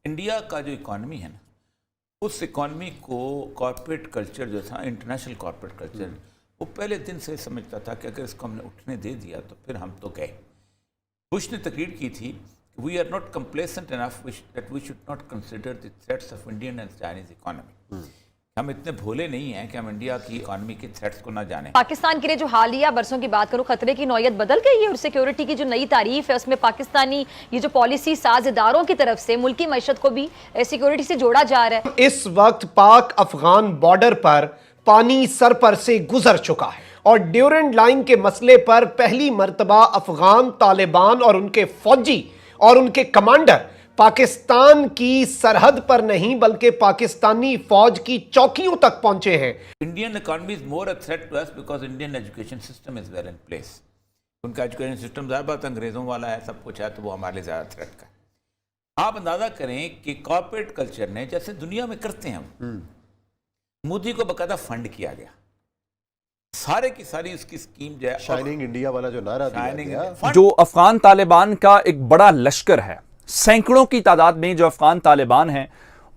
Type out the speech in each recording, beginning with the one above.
India का जो economy है ना, उस इकॉनमी को कॉर्पोरेट कल्चर जो था, इंटरनेशनल कॉर्पोरेट कल्चर, वो पहले दिन से समझता था कि अगर इसको हमने उठने दे दिया तो फिर हम तो गए। बुश ने तकरीर की थी, we are not complacent enough that we should not consider the threats of Indian and Chinese economy. हम इतने भोले नहीं हैं कि हम इंडिया की इकॉनमी के थ्रेट्स को ना जाने। पाकिस्तान के लिए जो हालिया बरसों की बात करूं, खतरे की नौयत बदल गई है और सिक्योरिटी की जो नई तारीफ है उसमें पाकिस्तानी ये जो पॉलिसी साज इदारों की तरफ से मुल्की मईशत को भी सिक्योरिटी से जोड़ा जा रहा है। इस वक्त पाक अफगान बॉर्डर पर पानी सर पर से गुजर चुका है और ड्यूरेंट लाइन के मसले पर पहली मर्तबा अफगान तालिबान और उनके फौजी और उनके कमांडर पाकिस्तान की सरहद पर नहीं बल्कि पाकिस्तानी फौज की चौकियों तक पहुंचे हैं। Indian economy is more a threat to us because Indian education system is well in place. उनका एजुकेशन सिस्टम ज़्यादा बात अंग्रेज़ों वाला है, सब कुछ है, तो वो हमारे लिए ज़्यादा थ्रेट का है। आप अंदाज़ा करें कि कॉर्पोरेट कल्चर ने, जैसे दुनिया में करते हैं, मोदी को बकायदा फंड किया गया, सारे की सारी उसकी स्कीम जो है, शाइनिंग इंडिया वाला जो नारा दिया गया, जो अफगान तालिबान का एक बड़ा लश्कर है, सैकड़ों की तादाद में जो अफगान तालिबान हैं,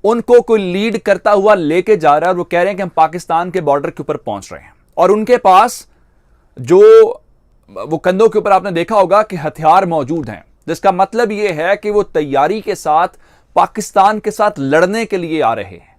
उनको कोई लीड करता हुआ लेके जा रहा है और वो कह रहे हैं कि हम पाकिस्तान के बॉर्डर के ऊपर पहुंच रहे हैं और उनके पास जो वो कंधों के ऊपर आपने देखा होगा कि हथियार मौजूद हैं, जिसका मतलब ये है कि वो तैयारी के साथ पाकिस्तान के साथ लड़ने के लिए आ रहे हैं।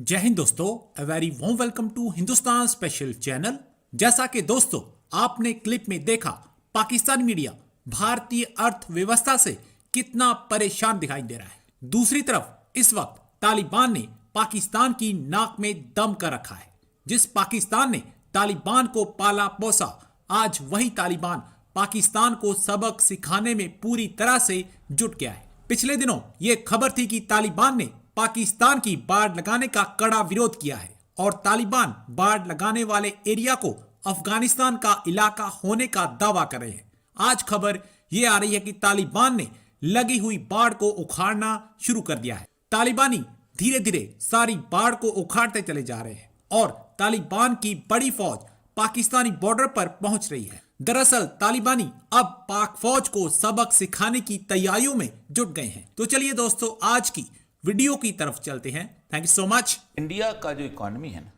जय हिंद दोस्तों, a very warm welcome to Hindustan special channel. जैसा कि दोस्तों आपने क्लिप में देखा, पाकिस्तानी मीडिया भारतीय अर्थव्यवस्था से कितना परेशान दिखाई दे रहा है। दूसरी तरफ इस वक्त तालिबान ने पाकिस्तान की नाक में दम कर रखा है। जिस पाकिस्तान ने तालिबान को पाला पोसा, आज वही तालिबान पाकिस्तान को सबक सिखाने में पूरी तरह से जुट गया है। पिछले दिनों ये खबर थी कि तालिबान ने पाकिस्तान की बाड़ लगाने का कड़ा विरोध किया है और तालिबान बाड़ लगाने वाले एरिया को अफगानिस्तान का इलाका होने का दावा कर रहे हैं। आज खबर यह आ रही है कि तालिबान ने लगी हुई बाड़ को उखाड़ना शुरू कर दिया है। तालिबानी धीरे धीरे सारी बाड़ को उखाड़ते चले जा रहे हैं और तालिबान की बड़ी फौज पाकिस्तानी बॉर्डर पर पहुंच रही है। दरअसल तालिबानी अब पाक फौज को सबक सिखाने की तैयारियों में जुट गए हैं। तो चलिए दोस्तों, आज की वीडियो की तरफ चलते हैं। Thank you so much. India का जो इकॉनमी है ना,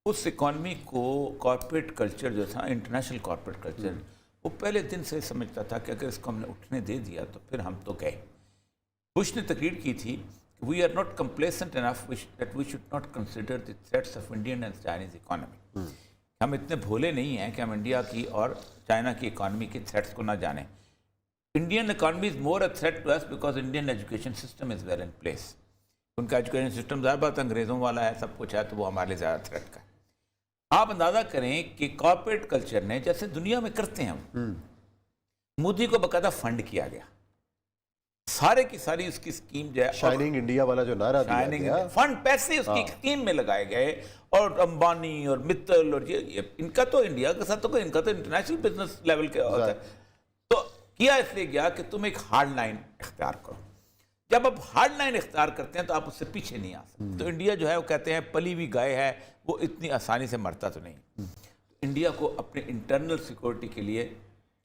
उस इकॉनमी को कॉर्पोरेट कल्चर जो था, इंटरनेशनल कॉर्पोरेट कल्चर, वो पहले दिन से समझता था कि अगर इसको हमने उठने दे दिया तो फिर हम तो गए। बुश ने तकरीर की थी, we are not complacent enough that we should not consider the threats of Indian and Chinese economy. हम इतने भोले नहीं हैं कि हम इंडिया की और चाइना की इकॉनमी के थ्रेट्स को ना जाने। Indian economy is more a threat to us because Indian education system is well in place. उनका एजुकेशन सिस्टम ज़्यादा बात अंग्रेज़ों वाला है, सब कुछ है, तो वो हमारे लिए ज़्यादा थ्रेट का है। आप अंदाजा करें कि कॉर्पोरेट कल्चर ने, जैसे दुनिया में करते हैं, मोदी को बकायदा फंड किया गया, सारे की सारी उसकी स्कीम जो है, शाइनिंग इंडिया वाला जो नारा दिया गया, फंड पैसे उसकी स्कीम में लगाए गए और अंबानी और मित्तल और ये इनका तो इंडिया के साथ तो कोई, इनका तो इंटरनेशनल बिजनेस लेवल का होता है। तो किया इसलिए गया कि तुम एक हार्ड लाइन इख्तियार करो। जब आप हार्ड लाइन इख्तियार करते हैं तो आप उससे पीछे नहीं आ सकते। तो इंडिया जो है वो कहते हैं पली हुई गाय है, वो इतनी आसानी से मरता तो नहीं। इंडिया को अपने इंटरनल सिक्योरिटी के लिए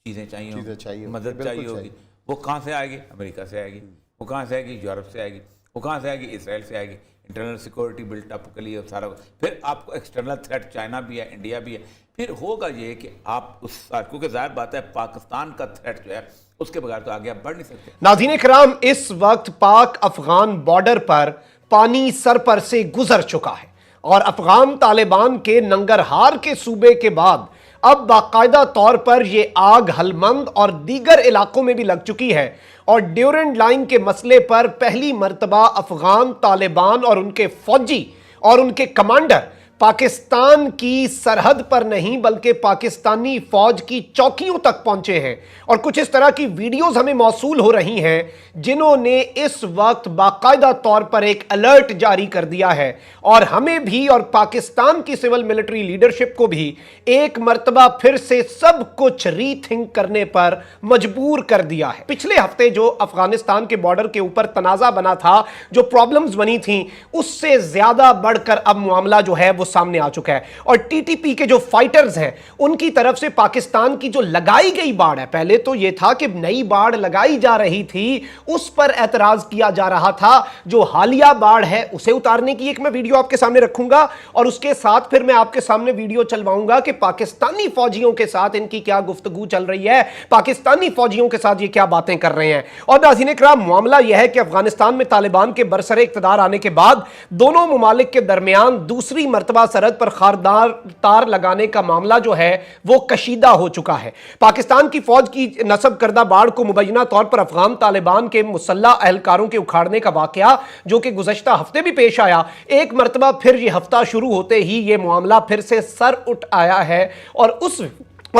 चीज़ें चाहिए, मदद चाहिए होगी। वो कहाँ से आएगी? अमेरिका से आएगी। वो कहाँ से आएगी? यूरोप से आएगी। वो कहाँ से आएगी? इसराइल से आएगी। इंटरनल सिक्योरिटी बिल्ट अप के लिए सारा, फिर आपको एक्सटर्नल थ्रेट चाइना भी है, इंडिया भी है। फिर होगा ये कि आप उस, क्योंकि ज़ाहिर बात है पाकिस्तान का थ्रेट जो है उसके बगैर तो आगे आप बढ़ नहीं सकते। नाज़रीन किराम, इस वक्त पाक अफगान बॉर्डर पर पानी सर पर से गुजर चुका है और अफगान तालिबान के नंगरहार के सूबे के बाद अब बाकायदा तौर पर यह आग हलमंद और दीगर इलाकों में भी लग चुकी है और ड्यूरेंट लाइन के मसले पर पहली मर्तबा अफगान तालिबान और उनके फौजी और उनके कमांडर पाकिस्तान की सरहद पर नहीं बल्कि पाकिस्तानी फौज की चौकियों तक पहुंचे हैं और कुछ इस तरह की वीडियोस हमें मौसूल हो रही हैं जिन्होंने इस वक्त बाकायदा तौर पर एक अलर्ट जारी कर दिया है और हमें भी और पाकिस्तान की सिविल मिलिट्री लीडरशिप को भी एक मर्तबा फिर से सब कुछ रीथिंक करने पर मजबूर कर दिया है। पिछले हफ्ते जो अफगानिस्तान के बॉर्डर के ऊपर तनाजा बना था, जो प्रॉब्लम्स बनी थी, उससे ज्यादा बढ़कर अब मामला जो है वो सामने आ चुका है। और टीटीपी के जो फाइटर्स हैं उनकी तरफ से पाकिस्तान की जो लगाई गई बाड़ है, पहले तो यह था कि नई बाड़ लगाई जा रही थी, उस पर एतराज किया जा रहा था। जो हालिया बाड़ है उसे उतारने की एक मैं वीडियो आपके सामने रखूंगा और उसके साथ फिर मैं आपके सामने वीडियो चलवाऊंगा कि पाकिस्तानी फौजियों के साथ इनकी क्या गुफ्तगू चल रही है, पाकिस्तानी फौजियों के साथ ये क्या बातें कर रहे हैं। और नाज़रीन इकराम, मामला यह है कि अफगानिस्तान में तालिबान के बरसरे इख्तिदार आने के बाद दोनों मुमालिक के दरमियान दूसरी मर्तबा सरहद पर खारदार तार लगाने का मामला जो है वो कशीदा हो चुका है। पाकिस्तान की फौज की नस्ब करदा बाढ़ को मुबैना तौर पर अफगान तालिबान के मुसल्लह अहलकारों के उखाड़ने का वाकया जो कि गुज़श्ता हफ्ते भी पेश आया, एक मर्तबा फिर यह हफ्ता शुरू होते ही यह मामला फिर से सर उठ आया है। और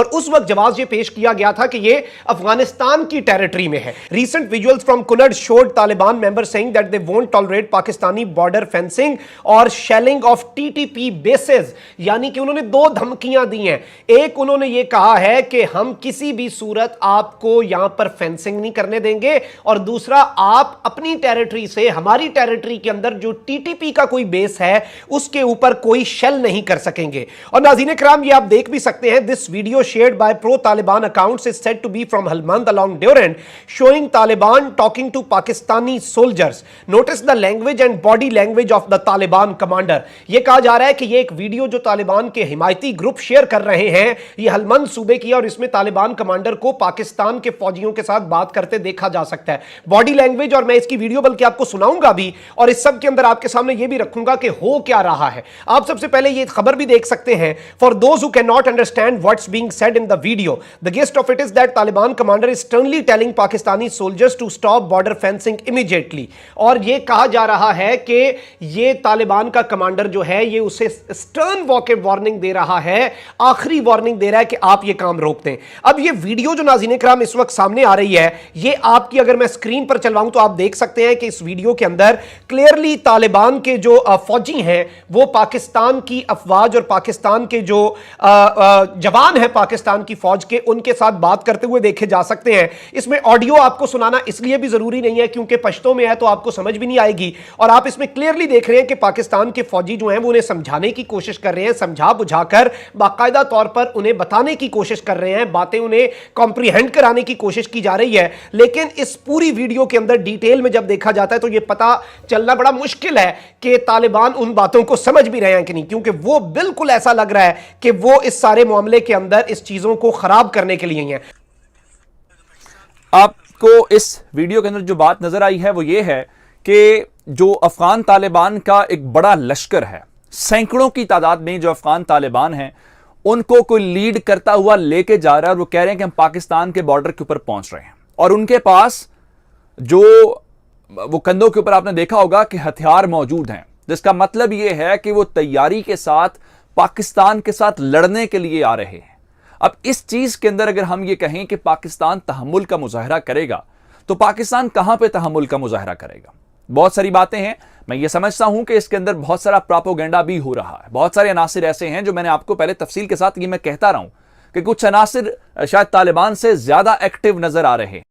उस वक्त जवाब ये पेश किया गया था कि ये अफगानिस्तान की टेरिटरी में है। Recent visuals from Kunar showed Taliban member saying that they won't tolerate Pakistani border fencing और शेलिंग ऑफ टीटीपी बेसेस, यानी कि उन्होंने दो धमकियां दी हैं। एक, उन्होंने ये कहा है कि हम किसी भी सूरत आपको यहां पर फेंसिंग नहीं करने देंगे, और दूसरा, आप अपनी टेरिटरी से हमारी टेरिटरी के अंदर जो टीटीपी का कोई बेस है उसके ऊपर कोई शेल नहीं कर सकेंगे। और नाज़रीन इकराम, ये आप देख भी सकते हैं, this video shared by pro-Taliban accounts is said to be from Helmand along Durand, showing Taliban talking to Pakistani soldiers. Notice the language and body language of the Taliban commander. ये कहा जा रहा है कि ये एक वीडियो जो तालिबान के हिमायती ग्रुप शेयर कर रहे हैं, ये हलमंद सूबे की, और इसमें तालिबान कमांडर को पाकिस्तान के फौजियों के साथ बात करते देखा जा सकता है। बॉडी लैंग्वेज, और मैं इसकी वीडियो बल्कि आपको सुनाऊंगा भी, और इस सब के अंदर आपके सामने ये भी रखूंगा कि हो क्या रहा है। आप सबसे पहले ये खबर भी देख सकते हैं। For those who can not understand what's being said in the video, the gist of it is that Taliban commander is sternly telling Pakistani soldiers to stop border fencing immediately. और ये कहा जा रहा है कि ये तालिबान का कमांडर जो है ये उसे stern वार्निंग दे रहा है, आखिरी वार्निंग दे रहा है कि आप ये काम रोक दें। अब ये वीडियो जो नाज़रीन इकराम इस वक्त सामने आ रही है, ये आपकी अगर मैं स्क्रीन पर चलवाऊं तो आप देख सकते हैं कि इस वीडियो के अंदर क्लियरली तालिबान के जो फौजी हैं वो पाकिस्तान की अफवाज और पाकिस्तान के जो जवान हैं पाकिस्तान की फौज के, उनके साथ बात करते हुए देखे जा सकते हैं। इसमें ऑडियो आपको सुनाना इसलिए भी जरूरी नहीं है क्योंकि पश्तो में है तो आपको समझ भी नहीं आएगी, और आप इसमें क्लियरली देख रहे हैं कि पाकिस्तान के फौजी जो हैं वो उन्हें समझाने की कोशिश कर रहे हैं, समझा बुझाकर बाकायदा तौर पर उन्हें बताने की कोशिश कर रहे हैं, बातें उन्हें कॉम्प्रीहेंड कराने की कोशिश की जा रही है। लेकिन इस पूरी वीडियो के अंदर डिटेल में जब देखा जाता है तो यह पता चलना बड़ा मुश्किल है कि तालिबान उन बातों को समझ भी रहे हैं कि नहीं, क्योंकि वो बिल्कुल ऐसा लग रहा है कि वो इस सारे मामले के अंदर इस चीजों को खराब करने के लिए हैं। आपको इस वीडियो के अंदर जो बात नजर आई है वो ये है कि जो अफगान तालिबान का एक बड़ा लश्कर है, सैकड़ों की तादाद में जो अफगान तालिबान हैं, उनको कोई लीड करता हुआ लेके जा रहा है, और वो कह रहे हैं कि हम पाकिस्तान के बॉर्डर के ऊपर पहुंच रहे हैं, और उनके पास जो वो कंधों के ऊपर आपने देखा होगा कि हथियार मौजूद हैं, जिसका मतलब यह है कि वो तैयारी के साथ पाकिस्तान के साथ लड़ने के लिए आ रहे हैं। अब इस चीज के अंदर अगर हम ये कहें कि पाकिस्तान तहम्मुल का मुजाहरा करेगा, तो पाकिस्तान कहां पे तहम्मुल का मुजाहरा करेगा? बहुत सारी बातें हैं। मैं ये समझता हूं कि इसके अंदर बहुत सारा प्रोपेगेंडा भी हो रहा है, बहुत सारे अनासिर ऐसे हैं जो मैंने आपको पहले तफसील के साथ ये मैं कहता रहा हूं कि कुछ अनासिर शायद तालिबान से ज्यादा एक्टिव नजर आ रहे हैं।